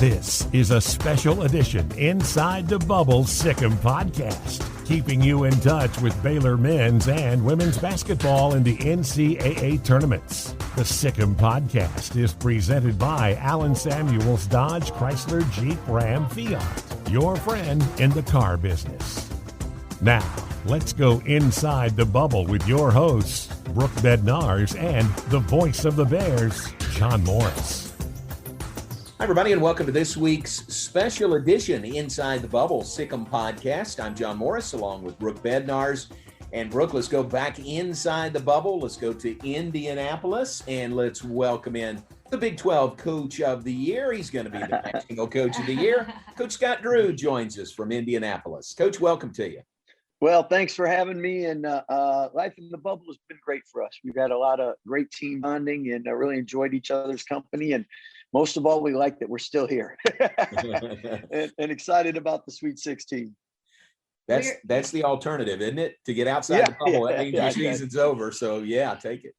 This is a special edition Inside the Bubble Sic Em Podcast, keeping you in touch with Baylor men's and women's basketball in the NCAA tournaments. The Sic Em Podcast is presented by Allen Samuels Dodge Chrysler Jeep Ram Fiat, your friend in the car business. Now, let's go inside the bubble with your hosts, Brooke Bednarz and the voice of the Bears, John Morris. Hi, everybody, and welcome to this week's special edition Inside the Bubble Sic Em Podcast. I'm John Morris, along with Brooke Bednarz. And Brooke, let's go back inside the bubble. Let's go to Indianapolis, and let's welcome in the Big 12 Coach of the Year. He's going to be the National Coach of the Year. Coach Scott Drew joins us from Indianapolis. Coach, welcome to you. Well, thanks for having me. And life in the bubble has been great for us. We've had a lot of great team bonding and really enjoyed each other's company. And most of all, we like that we're still here and excited about the Sweet 16. That's the alternative, isn't it? To get outside the bubble, that means your season's over. So, yeah, take it.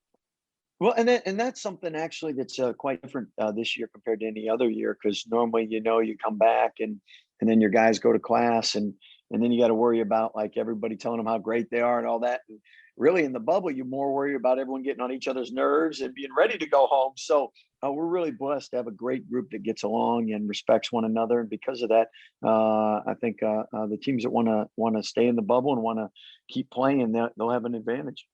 Well, and that's something actually that's quite different this year compared to any other year, because normally, you come back and then your guys go to class and then you got to worry about like everybody telling them how great they are and all that. And really in the bubble, you're more worried about everyone getting on each other's nerves and being ready to go home. So we're really blessed to have a great group that gets along and respects one another. And because of that, I think the teams that want to stay in the bubble and want to keep playing, they'll have an advantage.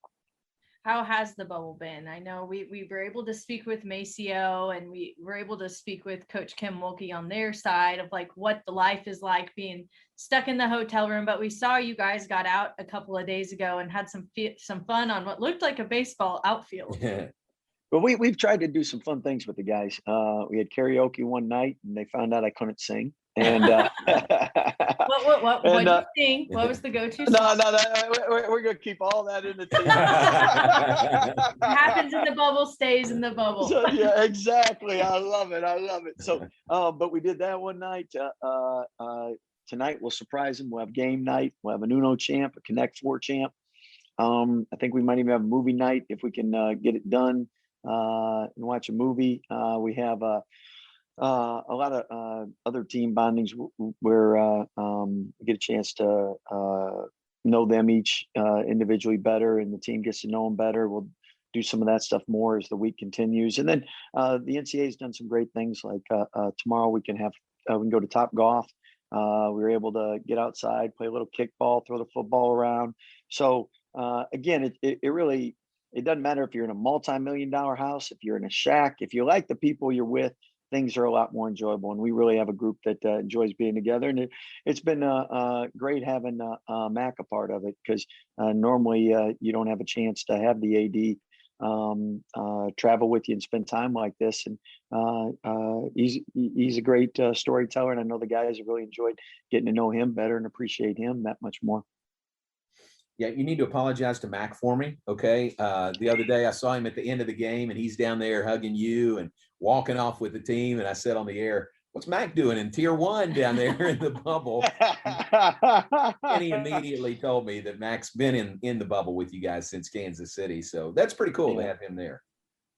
How has the bubble been? I know we were able to speak with Maceo and we were able to speak with Coach Kim Mulkey on their side of like what the life is like being stuck in the hotel room. But we saw you guys got out a couple of days ago and had some fun on what looked like a baseball outfield. Yeah. Well, we've tried to do some fun things with the guys. We had karaoke one night and they found out I couldn't sing. And what did you sing? What was the go-to song? No, we're gonna keep all that in the team. What happens in the bubble stays in the bubble. So, yeah, exactly. I love it. So, but we did that one night. Tonight we'll surprise them. We'll have game night. We'll have an Uno champ, a Connect Four champ. I think we might even have a movie night if we can get it done and watch a movie. We have a lot of other team bondings where we get a chance to know them each individually better, and the team gets to know them better. We'll do some of that stuff more as the week continues. And then the NCAA has done some great things. Like tomorrow we can go to Top Golf. We were able to get outside, play a little kickball, throw the football around. So again, it doesn't matter if you're in a multi-million-dollar house, if you're in a shack, if you like the people you're with, things are a lot more enjoyable. And we really have a group that enjoys being together. And it's been great having Mac a part of it, because normally you don't have a chance to have the AD travel with you and spend time like this. And he's a great storyteller. And I know the guys have really enjoyed getting to know him better and appreciate him that much more. Yeah, you need to apologize to Mac for me, okay? The other day I saw him at the end of the game, and he's down there hugging you and walking off with the team. And I said on the air, what's Mac doing in Tier 1 down there in the bubble? And he immediately told me that Mac's been in the bubble with you guys since Kansas City. So that's pretty cool to have him there.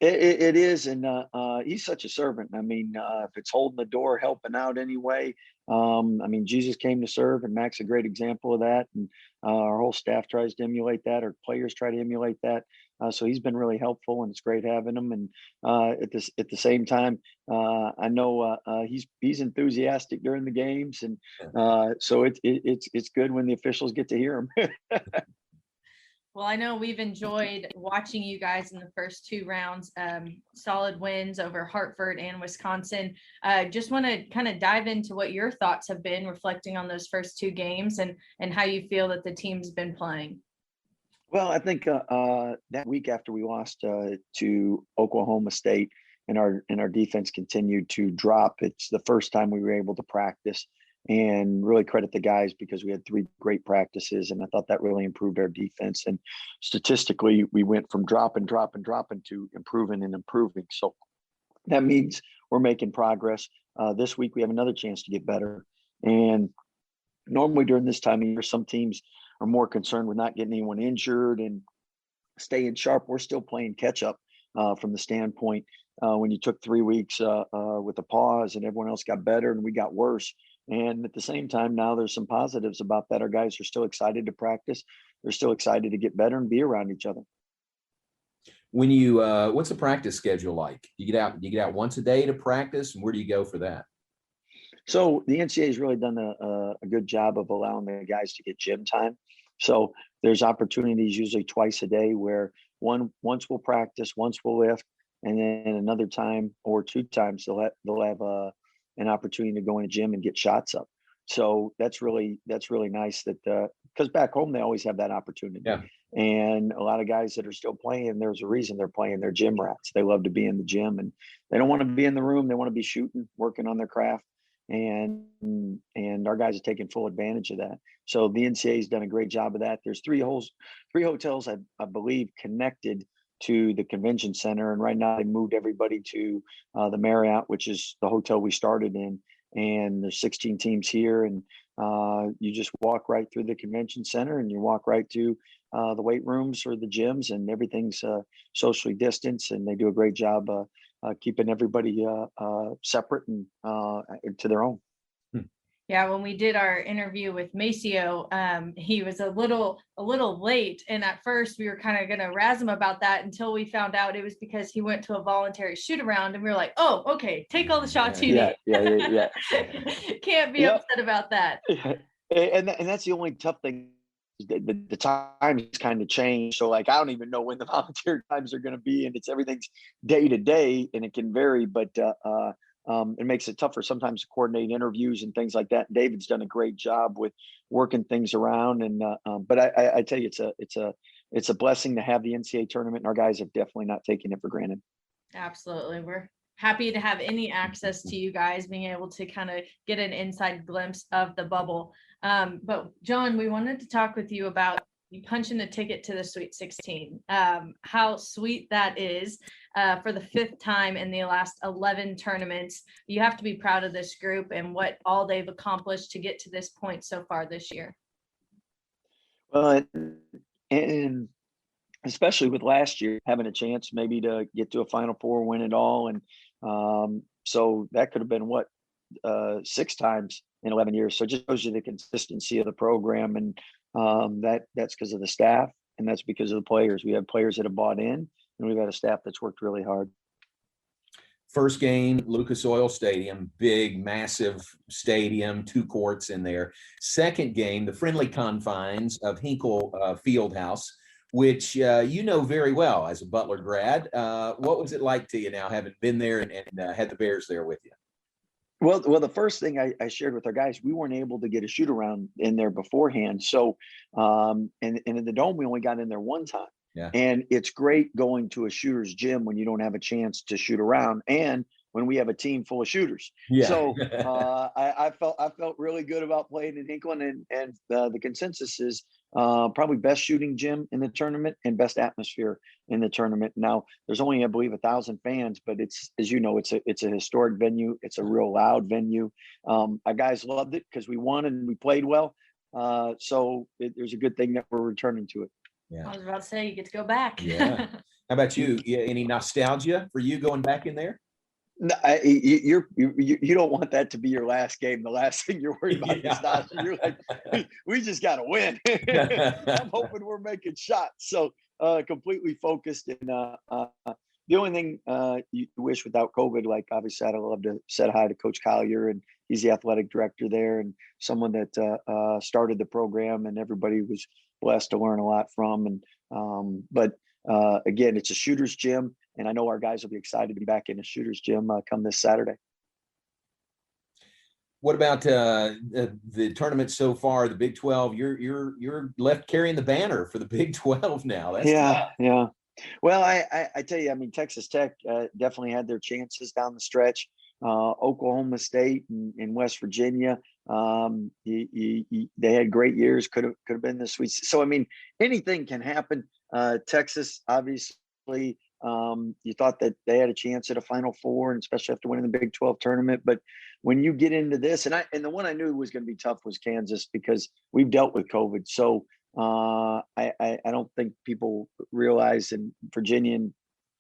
It is, and he's such a servant. I mean, if it's holding the door, helping out anyway. Jesus came to serve, and Mac's a great example of that. And our whole staff tries to emulate that, or players try to emulate that. So he's been really helpful, and it's great having him. And at the same time, I know he's enthusiastic during the games, and so it's good when the officials get to hear him. Well, I know we've enjoyed watching you guys in the first two rounds, solid wins over Hartford and Wisconsin. Just want to kind of dive into what your thoughts have been reflecting on those first two games and how you feel that the team's been playing. Well, I think that week after we lost to Oklahoma State and our defense continued to drop, it's the first time we were able to practice. And really credit the guys, because we had 3 great practices, and I thought that really improved our defense. And statistically, we went from dropping to improving and improving. So that means we're making progress. This week we have another chance to get better. And normally during this time of year, some teams are more concerned with not getting anyone injured and staying sharp. We're still playing catch up from the standpoint when you took 3 weeks with a pause and everyone else got better and we got worse. And at the same time, now there's some positives about that. Our guys are still excited to practice. They're still excited to get better and be around each other. When you, what's the practice schedule like? You get out once a day to practice, and where do you go for that? So the NCAA has really done a good job of allowing the guys to get gym time. So there's opportunities usually twice a day where once we'll practice, once we'll lift, and then another time or 2 times they'll have an opportunity to go in a gym and get shots up. So that's really nice that because back home they always have that opportunity. Yeah. And a lot of guys that are still playing, there's a reason they're playing. They're gym rats. They love to be in the gym and they don't want to be in the room. They want to be shooting, working on their craft. And our guys are taking full advantage of that. So the NCAA has done a great job of that. There's 3 hotels, I believe, connected to the convention center. And right now they moved everybody to the Marriott, which is the hotel we started in. And there's 16 teams here. And you just walk right through the convention center and you walk right to the weight rooms or the gyms, and everything's socially distanced. And they do a great job keeping everybody separate and to their own. Yeah, when we did our interview with Maceo, he was a little late, and at first we were kind of going to razz him about that until we found out it was because he went to a voluntary shoot around, and we were like, "Oh, okay, take all the shots you need." Yeah. Can't be upset about that. And that's the only tough thing. The times kind of changed, so like I don't even know when the volunteer times are going to be, and everything's day to day, and it can vary, but it makes it tougher sometimes to coordinate interviews and things like that. David's done a great job with working things around, and but I tell you, it's a blessing to have the NCAA tournament, and our guys have definitely not taken it for granted. Absolutely, we're happy to have any access to you guys being able to kind of get an inside glimpse of the bubble. But John, we wanted to talk with you about you punching the ticket to the Sweet 16. How sweet that is for the 5th time in the last 11 tournaments. You have to be proud of this group and what all they've accomplished to get to this point so far this year. Well, and especially with last year having a chance maybe to get to a Final Four, win it all, and so that could have been 6 times in 11 years. So it just shows you the consistency of the program, and that's because of the staff, and that's because of the players. We have players that have bought in, and we've got a staff that's worked really hard. First game, Lucas Oil Stadium, big, massive stadium, 2 courts in there. Second game, the friendly confines of Hinkle Fieldhouse, which you know very well as a Butler grad. What was it like to you now, having been there and had the Bears there with you? Well, the first thing I shared with our guys, we weren't able to get a shoot around in there beforehand. So, and in the Dome, we only got in there 1 time. Yeah. And it's great going to a shooter's gym when you don't have a chance to shoot around, and when we have a team full of shooters. Yeah. So I felt really good about playing in Hinkle, and the consensus is probably best shooting gym in the tournament and best atmosphere in the tournament. Now there's only, I believe, 1,000 fans, but it's, as you know, it's a historic venue. It's a real loud venue. Our guys loved it because we won and we played well. So there's a good thing that we're returning to it. Yeah. I was about to say you get to go back. Yeah. How about you? Any nostalgia for you going back in there? No, you don't want that to be your last game. The last thing you're worried about is nostalgia. You're like, we just got to win. I'm hoping we're making shots. So completely focused. And the only thing you wish without COVID, like obviously I'd love to say hi to Coach Collier, and he's the athletic director there, and someone that started the program, and everybody was blessed to learn a lot from. And but again, it's a shooter's gym, and I know our guys will be excited to be back in a shooter's gym come this Saturday. What about the tournament so far, the Big 12? You're left carrying the banner for the Big 12 now. That's yeah. Well, I tell you, I mean, Texas Tech definitely had their chances down the stretch. Oklahoma State and West Virginia, they had great years. Could have been the Sweet. So I mean, anything can happen. Texas, obviously, you thought that they had a chance at a Final Four, and especially after winning the Big 12 tournament. But when you get into this, and the one I knew was going to be tough was Kansas, because we've dealt with COVID. So I don't think people realize, in Virginia and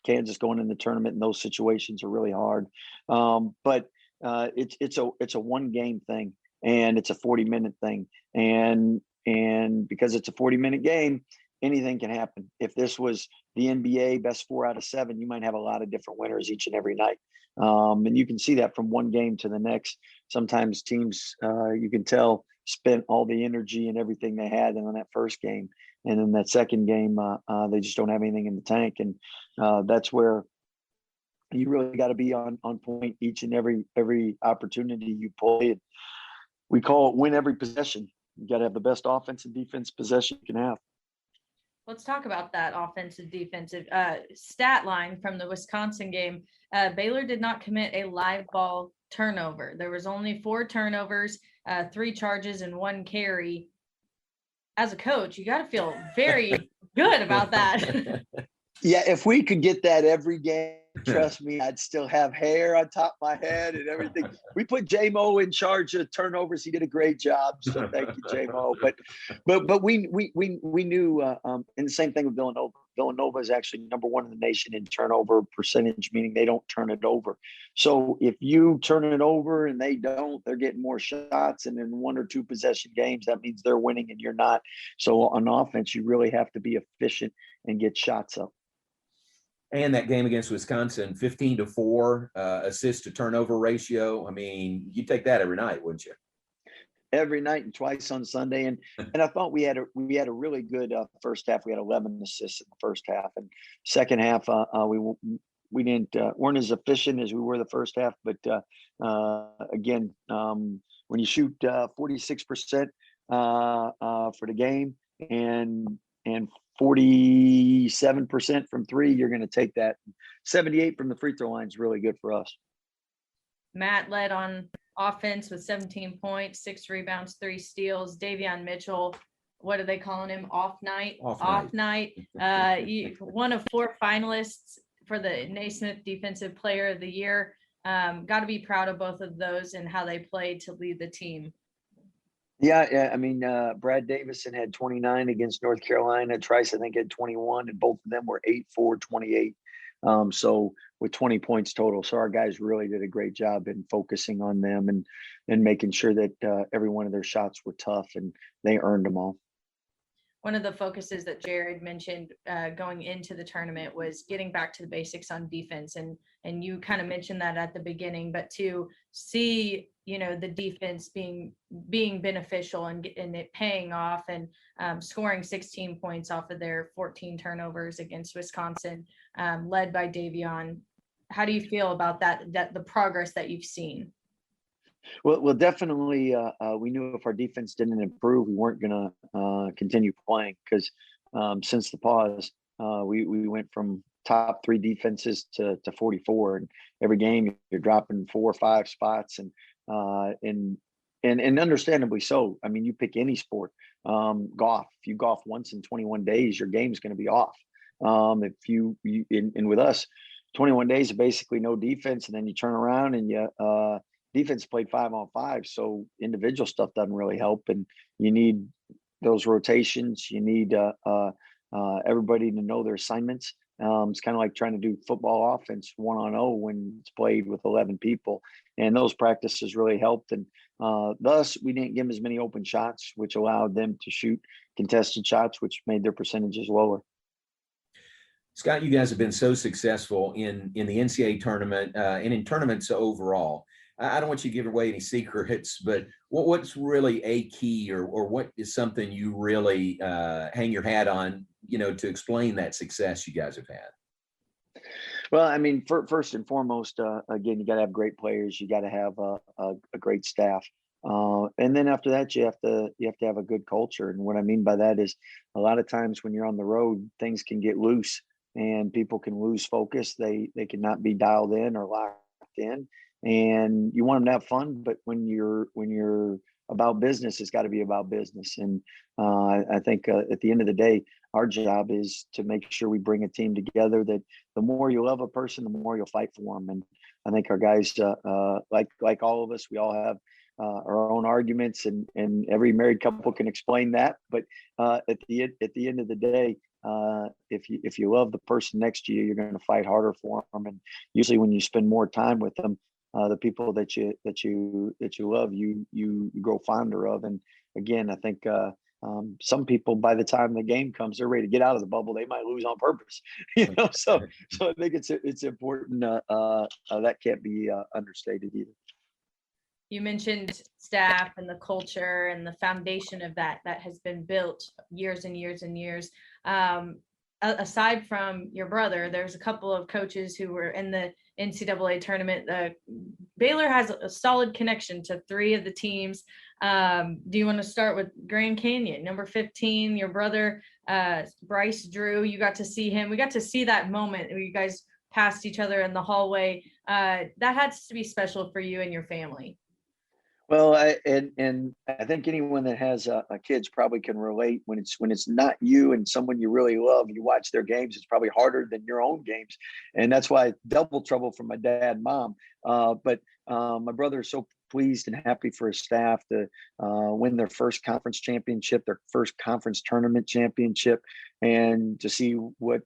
Kansas going in the tournament in those situations are really hard. But it's a one game thing, and it's a 40-minute thing. And because it's a 40-minute game, anything can happen. If this was the NBA best 4 out of 7, you might have a lot of different winners each and every night. And you can see that from one game to the next. Sometimes teams, you can tell, spent all the energy and everything they had in that first game. And then that second game, they just don't have anything in the tank. And that's where you really got to be on point each and every opportunity you play. We call it win every possession. You got to have the best offense and defense possession you can have. Let's talk about that offensive defensive stat line from the Wisconsin game. Baylor did not commit a live ball turnover. There was only 4 turnovers, 3 charges, and 1 carry. As a coach, you got to feel very good about that. Yeah, if we could get that every game, trust me, I'd still have hair on top of my head and everything. We put J-Mo in charge of turnovers. He did a great job. So thank you, J-Mo. But we knew, and the same thing with Villanova. Villanova is actually number 1 in the nation in turnover percentage, meaning they don't turn it over. So if you turn it over and they don't, they're getting more shots. And in 1 or 2 possession games, that means they're winning and you're not. So on offense, you really have to be efficient and get shots up. And that game against Wisconsin, 15-4 assist to turnover ratio. I mean, you take that every night, wouldn't you? Every night and twice on Sunday. And I thought we had a really good first half. We had 11 assists in the first half, and second half we weren't as efficient as we were the first half. But again, when you shoot 46% for the game and 47% from 3, you're going to take that. 78 from the free throw line is really good for us. Matt led on offense with 17 points, 6 rebounds, 3 steals. Davion Mitchell, what are they calling him? Off night. One of 4 finalists for the Naismith Defensive Player of the Year. Got to be proud of both of those and how they played to lead the team. Yeah. I mean, Brad Davison had 29 against North Carolina. Trice, I think, had 21, and both of them were 8-4, 28. So with 20 points total. So our guys really did a great job in focusing on them and making sure that every one of their shots were tough and they earned them all. One of the focuses that Jared mentioned going into the tournament was getting back to the basics on defense. And you kind of mentioned that at the beginning, but to see, the defense being beneficial and it paying off and scoring 16 points off of their 14 turnovers against Wisconsin, led by Davion. How do you feel about that the progress that you've seen? Well, definitely. We knew if our defense didn't improve, we weren't going to continue playing because since the pause, we went from top 3 defenses to 44, and every game you're dropping 4 or 5 spots, and understandably so. I mean, you pick any sport, golf. If you golf once in 21 days, your game's going to be off. If you with us, 21 days of basically no defense, and then you turn around and you defense played 5-on-5, so individual stuff doesn't really help, and you need those rotations. You need everybody to know their assignments. It's kind of like trying to do football offense 1-on-0 when it's played with 11 people, and those practices really helped. And thus, we didn't give them as many open shots, which allowed them to shoot contested shots, which made their percentages lower. Scott, you guys have been so successful in the NCAA tournament and in tournaments overall. I don't want you to give away any secrets, but what's really a key or what is something you really hang your hat on, to explain that success you guys have had? Well, I mean, first and foremost, again, you got to have great players. You got to have a great staff. And then after that, you have to have a good culture. And what I mean by that is a lot of times when you're on the road, things can get loose and people can lose focus. They cannot be dialed in or locked in. And you want them to have fun, but when you're about business, it's got to be about business. And I think at the end of the day, our job is to make sure we bring a team together that the more you love a person, the more you'll fight for them. And I think our guys, like all of us, we all have our own arguments, and every married couple can explain that. But at the end of the day, if you love the person next to you, you're going to fight harder for them. And usually when you spend more time with them, the people that you love, you grow fonder of. And again, I think some people, by the time the game comes, they're ready to get out of the bubble. They might lose on purpose, So I think it's important. That can't be understated either. You mentioned staff and the culture and the foundation of that has been built years and years and years. Aside from your brother, there's a couple of coaches who were in the NCAA tournament. Baylor has a solid connection to 3 of the teams. Do you want to start with Grand Canyon, number 15, your brother, Bryce Drew? You got to see him. We got to see that moment where you guys passed each other in the hallway. That has to be special for you and your family. Well, I think anyone that has a kids probably can relate. When it's not you and someone you really love, you watch their games, it's probably harder than your own games. And that's why double trouble for my dad and mom. But my brother is so pleased and happy for his staff to win their first conference championship, their first conference tournament championship, and to see what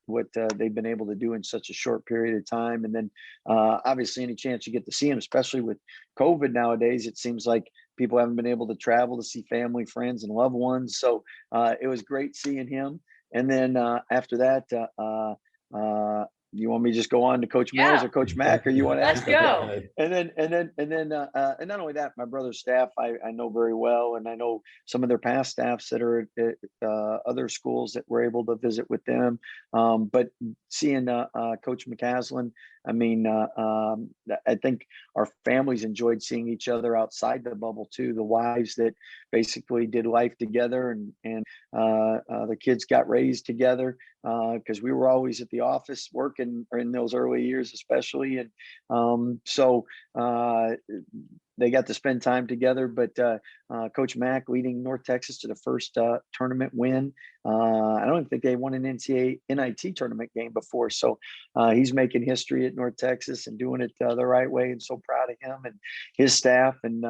they've been able to do in such a short period of time. And then obviously any chance you get to see him, especially with COVID nowadays, it seems like people haven't been able to travel to see family, friends, and loved ones. So it was great seeing him. And then after that, you want me to just go on to Coach Mills or Coach Mack, or you want to ask? Let's go. And not only that, my brother's staff I know very well, and I know some of their past staffs that are at other schools that were able to visit with them. But seeing Coach McCaslin, I mean, I think our families enjoyed seeing each other outside the bubble too. The wives that basically did life together, and the kids got raised together because we were always at the office working in those early years, especially. And so they got to spend time together. But Coach Mack leading North Texas to the first tournament win. I don't think they won an NCAA NIT tournament game before. So he's making history at North Texas and doing it the right way. And so proud of him and his staff. And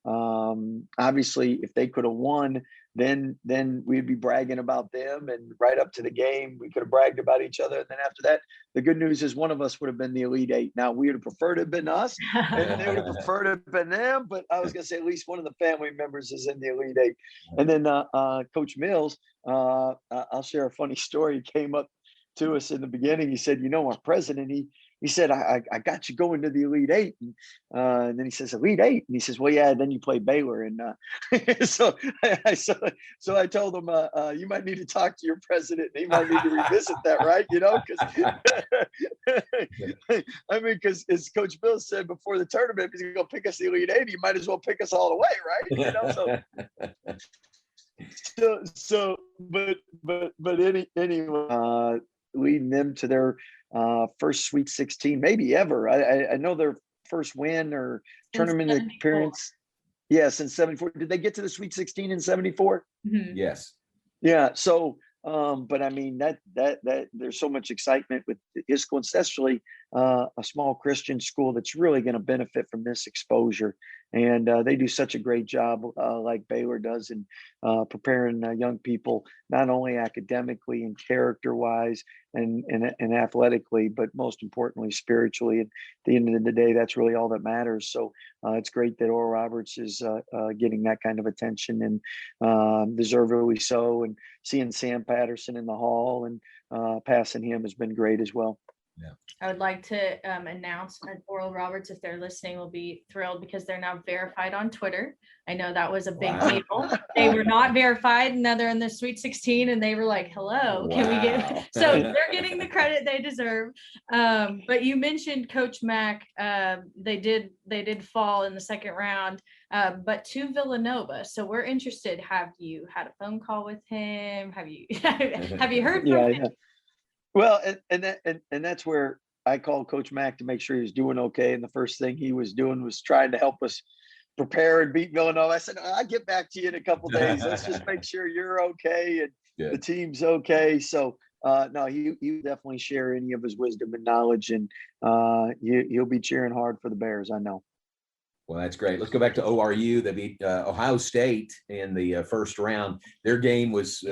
obviously, if they could have won, then we'd be bragging about them. And right up to the game, we could have bragged about each other. And then after that, the good news is one of us would have been the Elite Eight. Now, we would have preferred to have been us, and they would have preferred to have been them. But I was going to say at least one of the family members is in the Elite Eight. And then Coach Mills, I'll share a funny story. He came up to us in the beginning. He said, our president, he said, I got you going to the Elite Eight. And then he says, Elite Eight? And he says, well, yeah, then you play Baylor. And so I told him, you might need to talk to your president. And he might need to revisit that, right? Because as Coach Bill said before the tournament, if he's going to pick us the Elite Eight, you might as well pick us all the way, right? But anyway, leading them to their first Sweet 16, maybe ever. I know their first win or tournament appearance. Yes, in 74. Did they get to the Sweet 16 in 74? Mm-hmm. Yes. Yeah. So, but I mean that there's so much excitement with his school, especially a small Christian school that's really going to benefit from this exposure. And they do such a great job, like Baylor does, in preparing young people, not only academically and character-wise and athletically, but most importantly, spiritually. And at the end of the day, that's really all that matters. So it's great that Oral Roberts is getting that kind of attention, and deservedly so. And seeing Sam Patterson in the hall and passing him has been great as well. Yeah. I would like to announce that Oral Roberts, if they're listening, will be thrilled because they're now verified on Twitter. I know that was a big deal. They were not verified, and now they're in the Sweet 16, and they were like, hello, can we get – so they're getting the credit they deserve. But you mentioned Coach Mack. They did fall in the second round, but to Villanova. So we're interested. Have you had a phone call with him? Have you heard from him? Yeah. Well, and that's where I called Coach Mack to make sure he was doing okay. And the first thing he was doing was trying to help us prepare and beat Villanova. I said, I'll get back to you in a couple of days. Let's just make sure you're okay and the team's okay. So no, he definitely share any of his wisdom and knowledge, and he'll be cheering hard for the Bears, I know. Well, that's great. Let's go back to ORU. They beat Ohio State in the first round. Their game was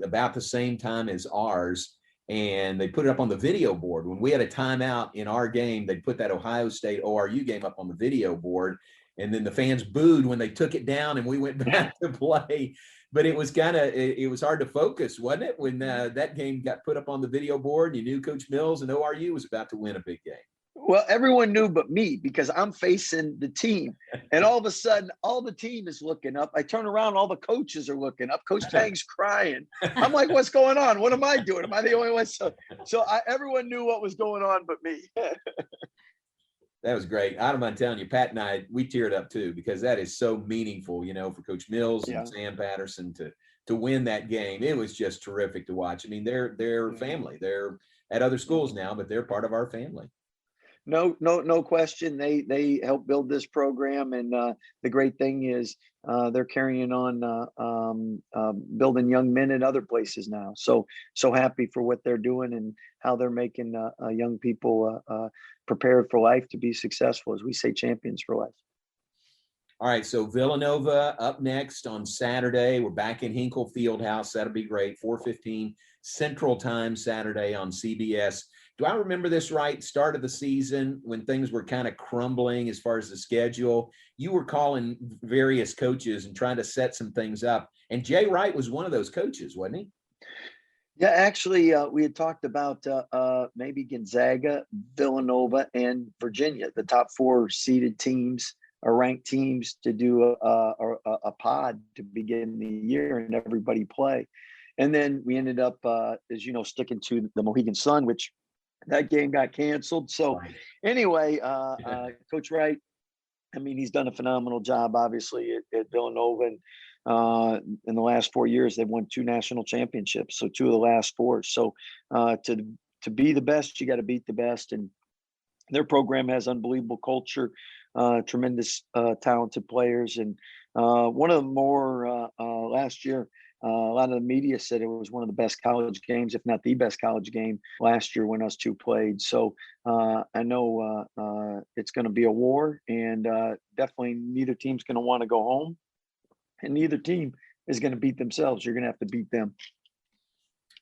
about the same time as ours, and they put it up on the video board. When we had a timeout in our game, they put that Ohio State ORU game up on the video board, and then the fans booed when they took it down, and we went back to play. But it was it was hard to focus, wasn't it, when that game got put up on the video board? You knew Coach Mills and ORU was about to win a big game. Well, everyone knew but me, because I'm facing the team. And all of a sudden, all the team is looking up. I turn around, all the coaches are looking up. Coach Tang's crying. I'm like, what's going on? What am I doing? Am I the only one? So everyone knew what was going on but me. That was great. I'm telling you, Pat and I, we teared up too, because that is so meaningful, for Coach Mills and Sam Patterson to win that game. It was just terrific to watch. I mean, they're family. They're at other schools now, but they're part of our family. No question. They helped build this program, and the great thing is they're carrying on building young men in other places now. So happy for what they're doing and how they're making young people prepared for life to be successful, as we say, champions for life. All right, so Villanova up next on Saturday. We're back in Hinkle Fieldhouse. That'll be great. 4:15 Central Time Saturday on CBS. Do I remember this right? Start of the season, when things were kind of crumbling as far as the schedule, you were calling various coaches and trying to set some things up. And Jay Wright was one of those coaches, wasn't he? Yeah, actually, we had talked about maybe Gonzaga, Villanova, and Virginia, the top 4 seeded teams or ranked teams, to do a pod to begin the year and everybody play. And then we ended up, as you know, sticking to the Mohegan Sun, which that game got canceled. So anyway, Coach Wright, I mean, he's done a phenomenal job, obviously, at Villanova. And in the last 4 years, they've won 2 national championships. So 2 of the last 4. So to be the best, you got to beat the best. And their program has unbelievable culture, tremendous talented players. And one of the more last year, a lot of the media said it was one of the best college games, if not the best college game last year when us 2 played. So I know it's going to be a war, and definitely neither team's going to want to go home, and neither team is going to beat themselves. You're going to have to beat them.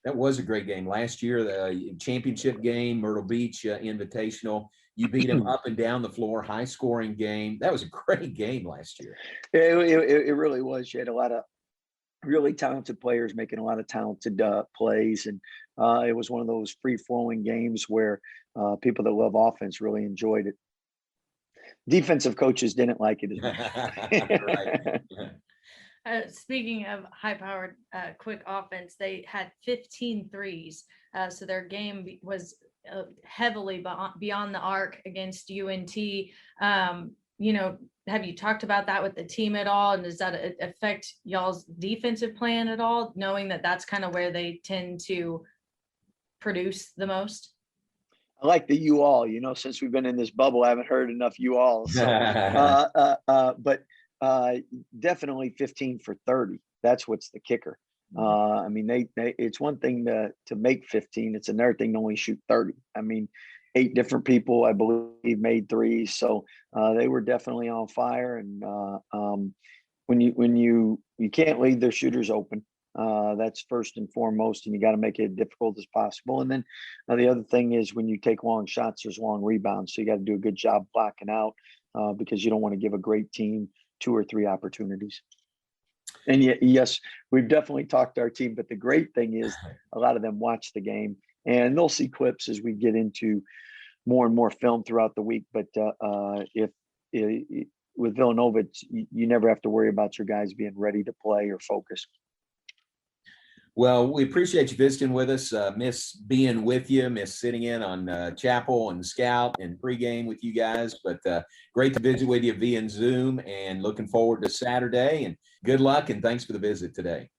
That was a great game last year, the championship game, Myrtle Beach Invitational. You beat them up and down the floor, high scoring game. That was a great game last year. It really was. You had a lot of really talented players making a lot of talented plays. And it was one of those free-flowing games where people that love offense really enjoyed it. Defensive coaches didn't like it as much. Speaking of high-powered quick offense, they had 15 threes. So their game was heavily beyond the arc against UNT. Have you talked about that with the team at all? And does that affect y'all's defensive plan at all, knowing that that's kind of where they tend to produce the most? I like the you all, since we've been in this bubble, I haven't heard enough you all. So, but definitely 15 for 30. That's what's the kicker. I mean, they it's one thing to make 15. It's another thing to only shoot 30. I mean, 8 different people, I believe, made threes. So they were definitely on fire. And when you can't leave their shooters open, that's first and foremost, and you got to make it as difficult as possible. And then the other thing is, when you take long shots, there's long rebounds. So you got to do a good job blocking out because you don't want to give a great team 2 or 3 opportunities. And yes, we've definitely talked to our team, but the great thing is a lot of them watch the game, and they'll see clips as we get into more and more film throughout the week. But with Villanova, you never have to worry about your guys being ready to play or focus. Well, we appreciate you visiting with us. Miss being with you, miss sitting in on Chapel and Scout and pregame with you guys. But great to visit with you via Zoom, and looking forward to Saturday. And good luck, and thanks for the visit today.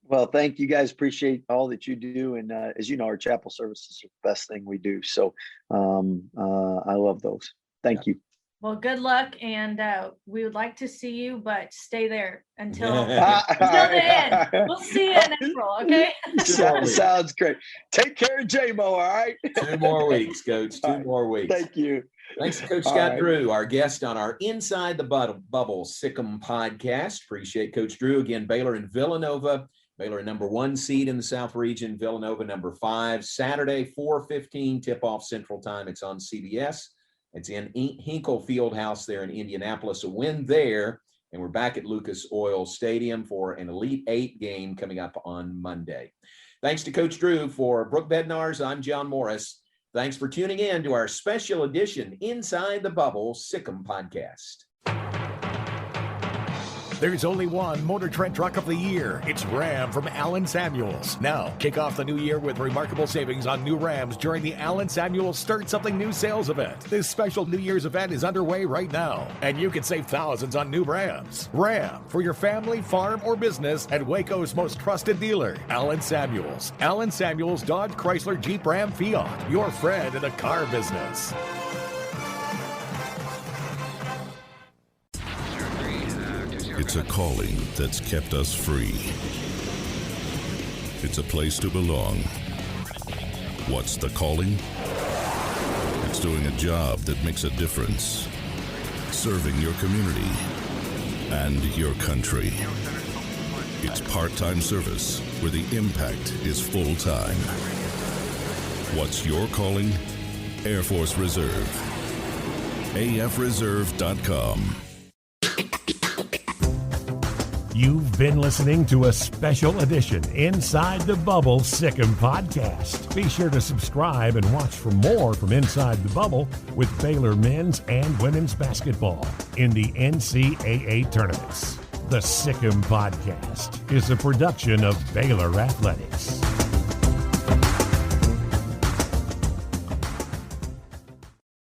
Well, thank you guys. Appreciate all that you do. And as you know, our chapel services are the best thing we do. So I love those. Thank you. Well, good luck, and we would like to see you, but stay there until the end. We'll see you in April, okay? Sounds great. Take care of J-Mo, all right? 2 more weeks, Coach. 2 more weeks. Thank you. Thanks to Coach Scott Drew, our guest on our Inside the Bubble Sic Em Podcast. Appreciate Coach Drew. Again, Baylor and Villanova. Baylor, number 1 seed in the South region. Villanova, number 5. Saturday, 4:15, tip-off Central Time. It's on CBS. It's in Hinkle Fieldhouse there in Indianapolis. A win there, and we're back at Lucas Oil Stadium for an Elite 8 game coming up on Monday. Thanks to Coach Drew. For Brooke Bednarz, I'm John Morris. Thanks for tuning in to our special edition Inside the Bubble Sic Em Podcast. There's only one Motor Trend Truck of the Year. It's Ram from Allen Samuels. Now, kick off the new year with remarkable savings on new Rams during the Allen Samuels Start Something New sales event. This special New Year's event is underway right now, and you can save thousands on new Rams. Ram, for your family, farm, or business, at Waco's most trusted dealer, Allen Samuels. Allen Samuels, Dodge, Chrysler, Jeep, Ram, Fiat. Your friend in the car business. It's a calling that's kept us free. It's a place to belong. What's the calling? It's doing a job that makes a difference. Serving your community and your country. It's part-time service where the impact is full-time. What's your calling? Air Force Reserve. AFReserve.com. You've been listening to a special edition Inside the Bubble Sic Em Podcast. Be sure to subscribe and watch for more from Inside the Bubble with Baylor men's and women's basketball in the NCAA tournaments. The Sic Em Podcast is a production of Baylor Athletics.